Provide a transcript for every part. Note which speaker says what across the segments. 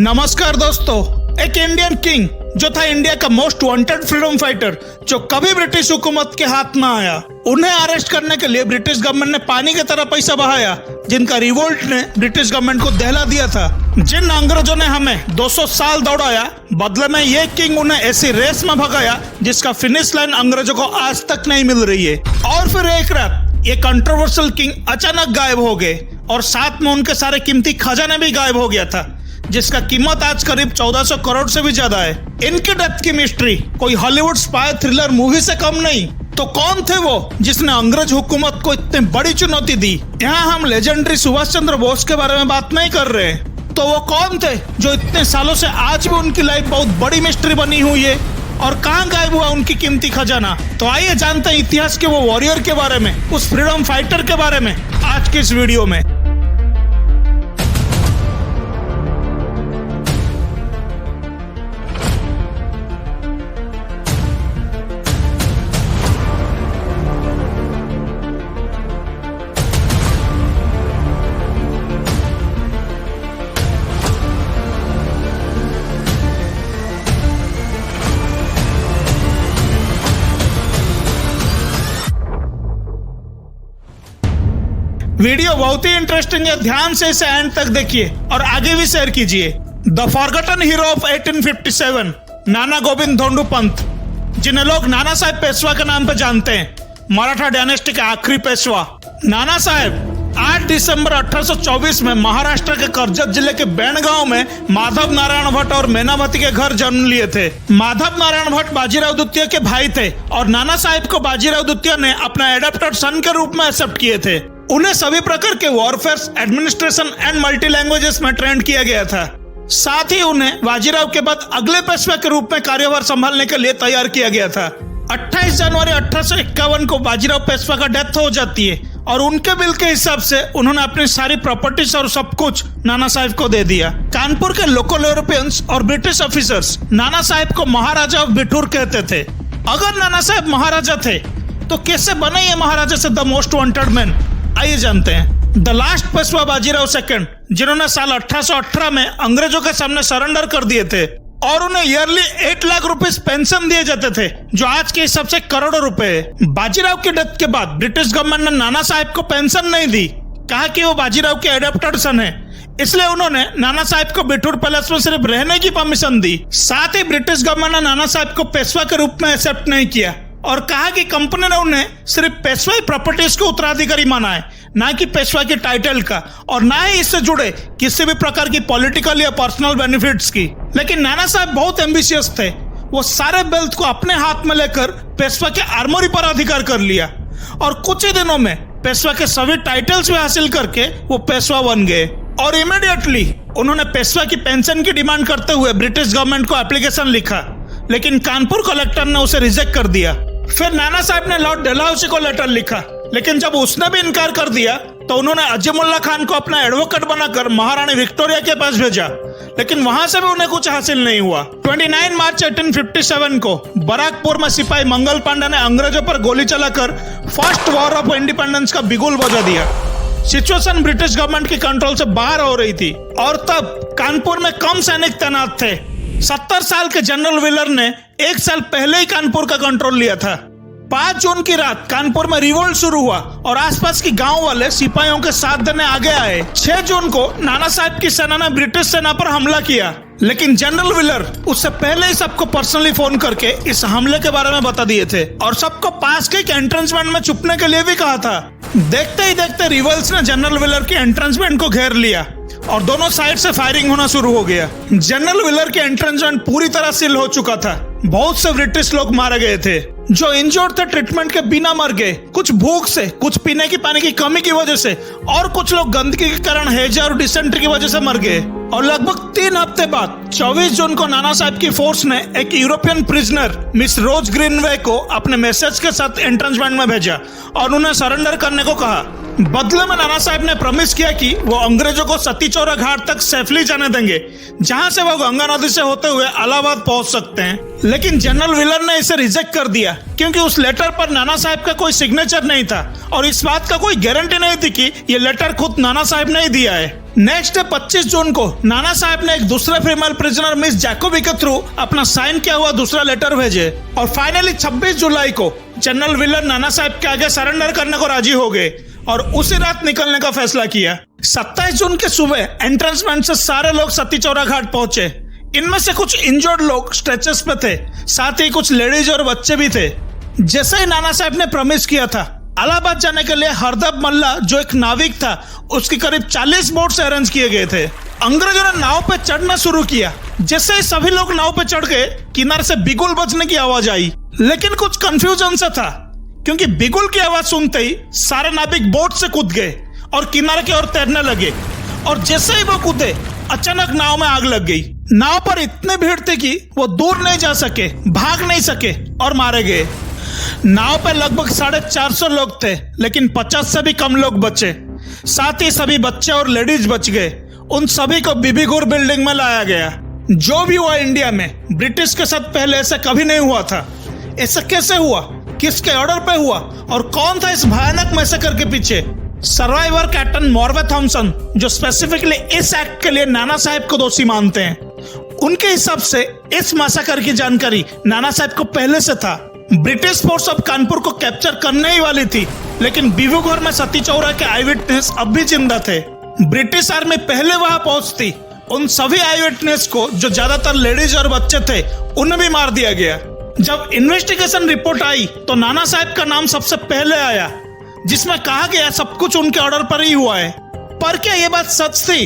Speaker 1: नमस्कार दोस्तों, एक इंडियन किंग जो था इंडिया का मोस्ट वांटेड फ्रीडम फाइटर, जो कभी ब्रिटिश हुकूमत के हाथ ना आया, उन्हें अरेस्ट करने के लिए ब्रिटिश गवर्नमेंट ने पानी की तरह पैसा बहाया, जिनका रिवोल्ट ने ब्रिटिश गवर्नमेंट को दहला दिया था। जिन अंग्रेजों ने हमें 200 साल दौड़ाया, बदले में ये किंग उन्हें ऐसी रेस में भगाया जिसका फिनिश लाइन अंग्रेजों को आज तक नहीं मिल रही है। और फिर एक रात ये कंट्रोवर्शियल किंग अचानक गायब हो गए और साथ में उनके सारे कीमती खजाने भी गायब हो गया था, जिसका कीमत आज करीब 1400 करोड़ से भी ज्यादा है। इनकी डेथ की मिस्ट्री कोई हॉलीवुड स्पाई थ्रिलर मूवी से कम नहीं। तो कौन थे वो जिसने अंग्रेज हुकूमत को इतनी बड़ी चुनौती दी? यहाँ हम लेजेंडरी सुभाष चंद्र बोस के बारे में बात नहीं कर रहे। तो वो कौन थे जो इतने सालों से आज भी उनकी लाइफ बहुत बड़ी मिस्ट्री बनी हुई है, और कहाँ गायब हुआ उनकी कीमती खजाना? तो आइए जानते हैं इतिहास के वो वॉरियर के बारे में, उस फ्रीडम फाइटर के बारे में आज के इस वीडियो में। वीडियो बहुत ही इंटरेस्टिंग है, ध्यान से इसे एंड तक देखिए और आगे भी शेयर कीजिए। द फॉरगॉटन हीरो ऑफ 1857 नाना गोविंद धोंडू पंत, जिन्हें लोग नाना साहेब पेशवा के नाम पे जानते हैं, मराठा डायनेस्टी के आखिरी पेशवा। नाना साहेब 8 दिसंबर 1824 में महाराष्ट्र के कर्जत जिले के बेणगांव में माधव नारायण भट्ट और मैनावती के घर जन्म लिए थे। माधव नारायण भट्ट बाजीराव द्वितीय के भाई थे और नाना साहेब को बाजीराव द्वितीय ने अपना एडेप्टेड सन के रूप में एक्सेप्ट किए थे। उन्हें सभी प्रकार के warfare, administration and multi languages में ट्रेन किया गया था। साथ ही उन्हें बाजीराव के बाद अगले पेशवा के रूप में कार्यभार संभालने के लिए तैयार किया गया था। 28 जनवरी 1851 को बाजीराव पेशवा का डेथ हो जाती है और उनके बिल के हिसाब से उन्होंने अपनी सारी प्रॉपर्टीज और सब कुछ नाना साहेब को दे दिया। कानपुर के लोकल यूरोपियंस और ब्रिटिश ऑफिसर्स नाना साहेब को महाराजा ऑफ बिठूर कहते थे। अगर नाना साहेब महाराजा थे तो कैसे बने ये महाराजा से द मोस्ट वांटेड मैन? आइए जानते हैं। The last Peshwa Bajirao second, जिन्होंने साल 1818 में अंग्रेजों के सामने सरेंडर कर दिए थे और उन्हें ईयरली 8 लाख रुपए पेंशन दिए जाते थे, जो आज के हिसाब से करोड़ों रुपए है। बाजीराव की डेथ के बाद ब्रिटिश गवर्नमेंट ने नाना साहेब को पेंशन नहीं दी, कहा कि वो बाजीराव के एडेप्टेड सन है, इसलिए उन्होंने नाना साहेब को बिठूर पैलेस में सिर्फ रहने की परमिशन दी। साथ ही ब्रिटिश गवर्नमेंट ने नाना साहेब को पेशवा के रूप में एक्सेप्ट नहीं किया और कहा कि कंपनी ने उन्हें सिर्फ पेशवाई प्रॉपर्टीज के उत्तराधिकारी माना है, ना कि पेशवा की टाइटल का, और ना ही इससे जुड़े किसी भी प्रकार की पॉलिटिकल या पर्सनल बेनिफिट्स की। लेकिन नाना साहब बहुत एम्बिशियस थे। वो सारे वेल्थ को अपने हाथ में लेकर पेशवा के आर्मोरी पर अधिकार कर लिया और कुछ ही दिनों में पेशवा के सभी टाइटल्स भी हासिल करके वो पेशवा बन गए। और इमीडिएटली उन्होंने पेशवा की पेंशन की डिमांड करते हुए ब्रिटिश गवर्नमेंट को एप्लीकेशन लिखा, लेकिन कानपुर कलेक्टर ने उसे रिजेक्ट कर दिया। फिर नाना साहब ने लॉर्ड डलहौसी को लेटर लिखा, लेकिन जब उसने भी इनकार कर दिया तो उन्होंने अजीमुल्ला खान को अपना एडवोकेट बनाकर महारानी विक्टोरिया के पास भेजा, लेकिन वहां से भी उन्हें कुछ हासिल नहीं हुआ। 29 मार्च 1857 को बराकपुर में सिपाही मंगल पांडे ने अंग्रेजों पर गोली चलाकर फर्स्ट वॉर ऑफ इंडिपेंडेंस का बिगुल बजा दिया। सिचुएशन ब्रिटिश गवर्नमेंट की कंट्रोल से बाहर हो रही थी और तब कानपुर में कम सैनिक तैनात थे। 70 साल के जनरल व्हीलर ने 1 साल पहले ही कानपुर का कंट्रोल लिया था। 5 जून की रात कानपुर में रिवोल्ट शुरू हुआ और आसपास की गांव वाले सिपाहियों के साथ देने आगे आए। 6 जून को नाना साहब की सेना ने ब्रिटिश सेना पर हमला किया, लेकिन जनरल व्हीलर उससे पहले ही सबको पर्सनली फोन करके इस हमले के बारे में बता दिए थे और सबको पास के एंट्रेंसमेंट में छुपने के लिए भी कहा था। देखते ही देखते रिवल्स ने जनरल व्हीलर की एंट्रेंसमेंट को घेर लिया और दोनों साइड से फायरिंग होना शुरू हो गया। जनरल व्हीलर के एंट्रेंसमेंट पूरी तरह सील हो चुका था। बहुत से ब्रिटिश लोग मारे गए थे। जो इंजर्ड थे ट्रीटमेंट के बिना मर गए, कुछ भूख से, कुछ पीने की पानी की कमी की वजह से, और कुछ लोग गंदगी के कारण हैजा और डिसेंट्री की वजह से मर गए। और लगभग 3 हफ्ते बाद 24 जून को नाना साहब की फोर्स ने एक यूरोपियन प्रिजनर मिस रोज ग्रीनवे को अपने मैसेज के साथ एंट्रेंसमेंट में भेजा और उन्हें सरेंडर करने को कहा। बदले में नाना साहब ने प्रॉमिस किया कि वो अंग्रेजों को सती चौरा घाट तक सेफली जाने देंगे, जहां से वो गंगा नदी से होते हुए इलाहाबाद पहुंच सकते हैं। लेकिन जनरल व्हीलर ने इसे रिजेक्ट कर दिया क्योंकि उस लेटर पर नाना साहब का कोई सिग्नेचर नहीं था और इस बात का कोई गारंटी नहीं थी कि ये लेटर खुद नाना साहब ने ही दिया है। नेक्स्ट डे 25 जून को नाना साहब ने एक दूसरे फीमेल प्रिजनर मिस जैकोबी के थ्रू अपना साइन किया हुआ दूसरा लेटर भेजे और फाइनली 26 जुलाई को जनरल व्हीलर नाना साहब के आगे सरेंडर करने को राजी हो गए और उसी रात निकलने का फैसला किया। 27 जून के सुबह एंट्रेंसमेंट से सारे लोग सती चौरा घाट पहुंचे। इनमें से कुछ इंजर्ड लोग स्ट्रेचर्स पे थे, साथ ही कुछ लेडीज और बच्चे भी थे। जैसे ही नाना साहब ने प्रॉमिस किया था, इलाहाबाद जाने के लिए हरदब मल्ला जो एक नाविक था, उसकी करीब 40 बोट्स अरेंज किए गए थे। अंग्रेजों ने नाव पे चढ़ना शुरू किया। जैसे ही सभी लोग नाव पे चढ़ गए, किनारे से बिगुल बजने की आवाज आई, लेकिन कुछ कंफ्यूजन सा था क्योंकि बिगुल की आवाज सुनते ही सारे नाविक बोट से कूद गए और किनारे की ओर तैरने लगे और जैसे ही वो कूदे, अचानक नाव में आग लग गई। नाव पर इतनी भीड़ थी कि वो दूर नहीं जा सके, भाग नहीं सके और मारे गए। नाव पर लगभग 450 लोग थे, लेकिन 50 से भी कम लोग बचे। साथ ही सभी बच्चे और लेडीज बच गए। उन सभी को बीबीगुर बिल्डिंग में लाया गया। जो भी हुआ इंडिया में ब्रिटिश के साथ पहले ऐसा कभी नहीं हुआ था। ऐसा कैसे हुआ, किसके ऑर्डर पे हुआ और कौन था इस भयानक मैसेकर के पीछे? सर्वाइवर कैप्टन मॉर्वे थॉमसन, जो स्पेसिफिकली इस एक्ट के लिए नाना साहब को दोषी मानते हैं, उनके हिसाब से इस मैसेकर की जानकारी नाना साहब को पहले से था। ब्रिटिश फोर्स अब कानपुर को कैप्चर करने ही वाली थी, लेकिन बीबीगुर में सती चौरा के आई विटनेस अब भी जिंदा थे। ब्रिटिश आर्मी पहले वहां पहुंचती, उन सभी आई विटनेस को, जो ज्यादातर लेडीज और बच्चे थे, उन्हें भी मार दिया गया। जब इन्वेस्टिगेशन रिपोर्ट आई तो नाना साहब का नाम सबसे पहले आया, जिसमें कहा गया सब कुछ उनके ऑर्डर पर ही हुआ है। पर क्या ये बात सच थी?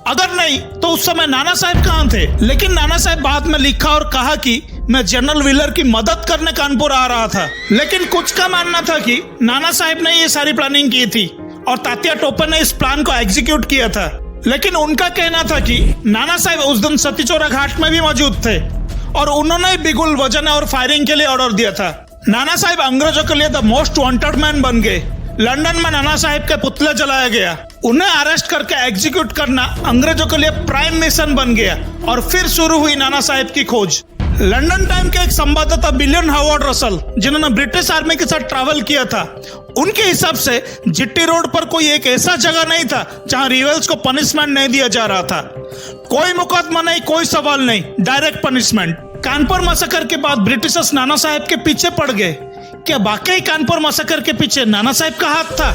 Speaker 1: अगर नहीं तो उस समय नाना साहब कहां थे? लेकिन नाना साहब बाद में लिखा और कहा कि मैं जनरल व्हीलर की मदद करने कानपुर आ रहा था। लेकिन कुछ का मानना था कि नाना साहब ने ये सारी प्लानिंग की थी और तात्या टोपे ने इस प्लान को एग्जीक्यूट किया था। लेकिन उनका कहना था कि नाना साहब उस दिन सती चौरा घाट में भी मौजूद थे और उन्होंने बिगुल बजाने और फायरिंग के लिए ऑर्डर दिया था। नाना साहब अंग्रेजों के लिए द मोस्ट वांटेड मैन बन गए। लंदन में नाना साहब के पुतले जलाया गया। उन्हें अरेस्ट करके एग्जीक्यूट करना अंग्रेजों के लिए प्राइम मिशन बन गया और फिर शुरू हुई नाना साहब की खोज। लंदन टाइम के एक संवाददाता बिलियन हावर्ड रसल, जिन्होंने ब्रिटिश आर्मी के साथ ट्रैवल किया था, उनके हिसाब से जिट्टी रोड पर कोई एक ऐसा जगह नहीं था जहां रिवेल्स को पनिशमेंट नहीं दिया जा रहा था। कोई मुकदमा नहीं, कोई सवाल नहीं, डायरेक्ट पनिशमेंट। कानपुर मैसेकर के बाद ब्रिटिशर्स नाना साहब के पीछे पड़ गए। क्या वाकई कानपुर मैसेकर के पीछे नाना साहब का हाथ था?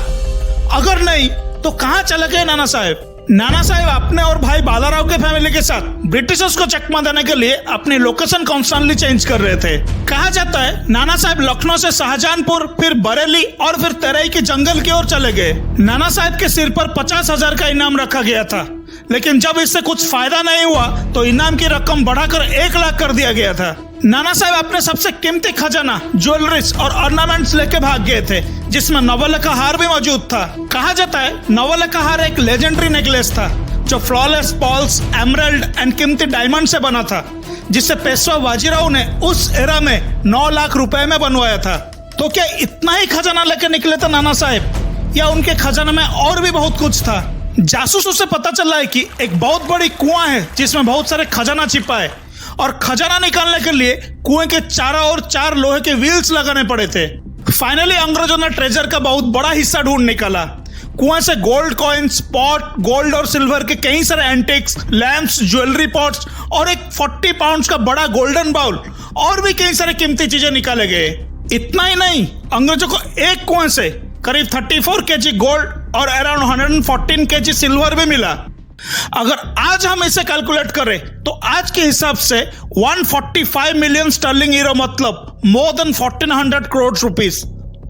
Speaker 1: अगर नहीं तो कहां चले गए नाना साहब? नाना साहब अपने और भाई बालाराव के फैमिली के साथ ब्रिटिशर्स को चकमा देने के लिए अपनी लोकेशन कॉन्स्टेंटली चेंज कर रहे थे। कहा जाता है नाना साहब लखनऊ से शाहजहानपुर, फिर बरेली और फिर तेरई के जंगल की ओर चले गए। नाना साहब के सिर पर 50,000 का इनाम रखा गया था, लेकिन जब इससे कुछ फायदा नहीं हुआ तो इनाम की रकम बढ़ाकर 1 लाख कर दिया गया था। नाना साहब अपने सबसे कीमती खजाना, ज्वेलरीज और ऑर्नामेंट्स लेके भाग गए थे, जिसमें नवल का हार भी मौजूद था। कहा जाता है नवल का हार एक लेजेंडरी नेकलेस था जो फ्लॉलेस पॉल्स, एमरल्ड एंड कीमती डायमंड से बना था, जिसे पेशवा बाजीराव ने उस एरा में 9 लाख रुपए में बनवाया था। तो क्या इतना ही खजाना लेके निकले थे नाना साहब, या उनके खजाने में और भी बहुत कुछ था? जासूसों से पता चला है कि एक बहुत बड़ी कुआं है जिसमें बहुत सारे खजाना छिपा है और खजाना निकालने के लिए कुएं के चारों ओर 4 लोहे के व्हील्स लगाने पड़े थे। फाइनली अंग्रेजों ने ट्रेजर का बहुत बड़ा हिस्सा ढूंढ निकाला। कुएं से गोल्ड कॉइन्स, पॉट, गोल्ड और सिल्वर के कई सारे एंटिक्स, लैंप्स, ज्वेलरी पॉट्स और एक 40 पाउंड का बड़ा गोल्डन बाउल और भी कई सारे कीमती चीजें निकाले गए। इतना ही नहीं, अंग्रेजों को एक कुएं से करीब 34 केजी गोल्ड और अराउंड 114 केजी सिल्वर भी मिला। अगर आज हम इसे कैलकुलेट करें तो आज के हिसाब से 145 मिलियन स्टर्लिंग यूरो, मतलब more than 1400 crore rupees.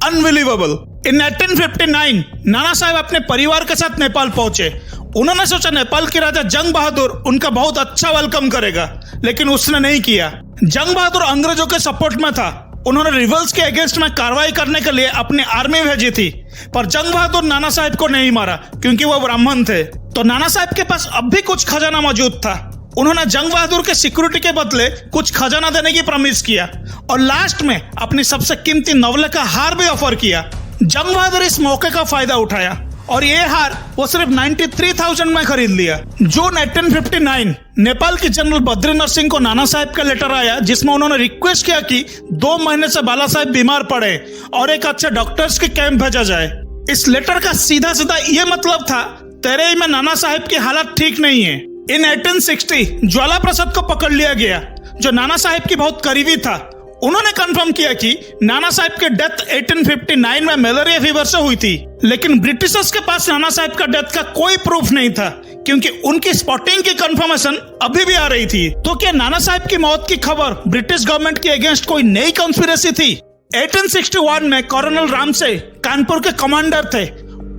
Speaker 1: Unbelievable. In 1859 Nana साहब अपने परिवार के साथ नेपाल पहुंचे। उन्होंने सोचा नेपाल के राजा जंग बहादुर उनका बहुत अच्छा वेलकम करेगा, लेकिन उसने नहीं किया। जंग बहादुर अंग्रेजों के सपोर्ट में था। उन्होंने रिवल्स के अगेंस्ट में कार्रवाई करने के लिए अपनी आर्मी भेजी थी, पर जंग बहादुर नाना साहब को नहीं मारा क्योंकि वो ब्राह्मण थे। तो नाना साहब के पास अब भी कुछ खजाना मौजूद था। उन्होंने जंग बहादुर के सिक्योरिटी के बदले कुछ खजाना देने की प्रॉमिस किया और लास्ट में अपनी सबसे कीमती नवले का हार भी ऑफर किया। जंग बहादुर इस मौके का फायदा उठाया और ये हार वो सिर्फ 93,000 में खरीद लिया। जून 1859 नेपाल के जनरल बद्री नरसिंह को नाना साहब का लेटर आया जिसमें उन्होंने रिक्वेस्ट किया कि 2 महीने से बाला साहब बीमार पड़े और एक अच्छे डॉक्टर्स के कैंप भेजा जाए। इस लेटर का सीधा सीधा ये मतलब था, तेरे में नाना साहब की हालत ठीक नहीं है। इन 1860 ज्वाला प्रसाद को पकड़ लिया गया जो नाना साहब की बहुत करीबी था। उन्होंने कंफर्म किया कि नाना साहब की डेथ 1859 में मलेरिया फीवर से हुई थी, लेकिन ब्रिटिशर्स के पास नाना साहब का डेथ का कोई प्रूफ नहीं था क्योंकि उनकी स्पॉटिंग की कंफर्मेशन अभी भी आ रही थी। तो क्या नाना साहब की मौत की खबर ब्रिटिश गवर्नमेंट के अगेंस्ट कोई नई कंस्पिरेसी थी? 1861 में कर्नल रामसे कानपुर के कमांडर थे।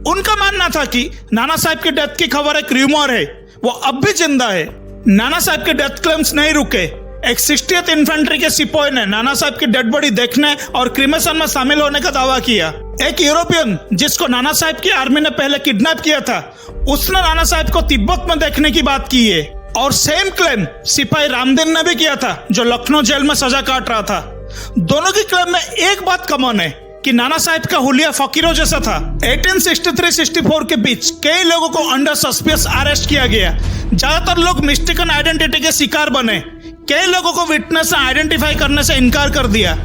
Speaker 1: उनका मानना था कि नाना साहब की डेथ की खबर एक र्यूमर है, वो अब भी जिंदा है। नाना साहब के डेथ क्लेम्स नहीं रुके। एक 60th इन्फेंट्री के सिपाही ने नाना साहब की डेड बॉडी देखने और क्रिमेशन में शामिल होने का दावा किया। एक यूरोपियन जिसको नाना साहब की आर्मी ने पहले किडनैप किया था, उसने नाना साहब को तिब्बत में देखने की बात की है। और सेम क्लेम सिपाही रामदीन ने भी किया था जो लखनऊ जेल में सजा काट रहा था। दोनों की क्लेम में एक बात कॉमन है कि नाना साहब का हुलिया फकीरों जैसा था। 1863-64 के बीच कई लोगों को अंडर सस्पिशियस अरेस्ट किया गया। ज्यादातर लोग मिस्टेकन आइडेंटिटी के शिकार बने। कई लोगों को विटनेस से आइडेंटिफाई करने से इनकार कर दिया।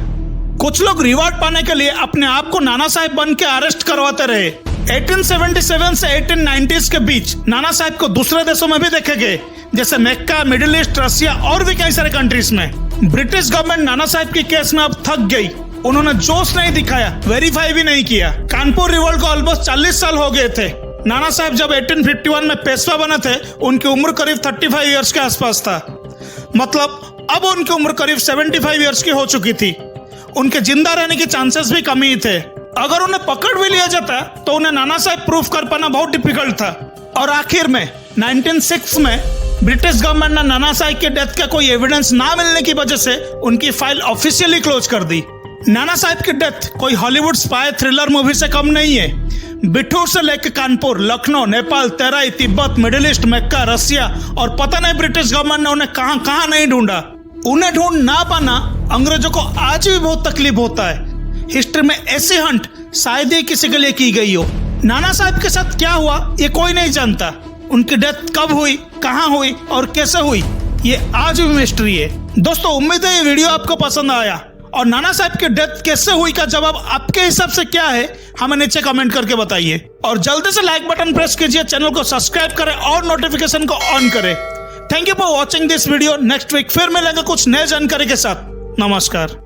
Speaker 1: कुछ लोग रिवॉर्ड पाने के लिए अपने आप को नाना साहब बन के अरेस्ट करवाते रहे। 1877 से 1890s के बीच नाना साहब को दूसरे देशों में भी देखे गए, जैसे मक्का, मिडिल ईस्ट, रसिया और भी कई सारे कंट्रीज में। ब्रिटिश गवर्नमेंट नाना साहब की केस में अब थक गई। उन्होंने जोश नहीं दिखाया, वेरीफाई भी नहीं किया। कानपुर रिवॉल्ट को ऑलमोस्ट 40 साल हो गए थे। नाना साहब जब 1851 में पेशवा बने थे, उनकी उम्र करीब 35 इयर्स के आसपास था। मतलब अब उनकी उम्र करीब 75 इयर्स की हो चुकी थी। उनके जिंदा रहने के चांसेस भी कम ही थे। अगर उन्हें पकड़ भी लिया जाता तो उन्हें नाना साहब प्रूफ कर पाना बहुत डिफिकल्ट था। और आखिर में 1906 में ब्रिटिश गवर्नमेंट ने नाना साहब के डेथ का कोई एविडेंस ना मिलने की वजह से उनकी फाइल ऑफिशियली क्लोज कर दी। नाना साहब की डेथ कोई हॉलीवुड स्पाई थ्रिलर मूवी से कम नहीं है। बिठूर से लेकर कानपुर, लखनऊ, नेपाल, तेराई, तिब्बत, मिडिल ईस्ट, मक्का, रसिया और पता नहीं ब्रिटिश गवर्नमेंट ने उन्हें कहां कहां नहीं ढूंढा। उन्हें ढूंढ ना पाना अंग्रेजों को आज भी बहुत तकलीफ होता है। हिस्ट्री में ऐसी हंट शायद ही किसी के लिए की गई हो। नाना साहब के साथ क्या हुआ ये कोई नहीं जानता। उनकी डेथ कब हुई, कहां हुई और कैसे हुई, ये आज भी मिस्ट्री है। दोस्तों, उम्मीद है ये वीडियो आपको पसंद आया और नाना साहब की डेथ कैसे हुई का जवाब आपके हिसाब से क्या है हमें नीचे कमेंट करके बताइए। और जल्दी से लाइक बटन प्रेस कीजिए, चैनल को सब्सक्राइब करें और नोटिफिकेशन को ऑन करें। Thank you for watching this video. Next week फिर मिलेंगे कुछ नए जानकारी के साथ। नमस्कार।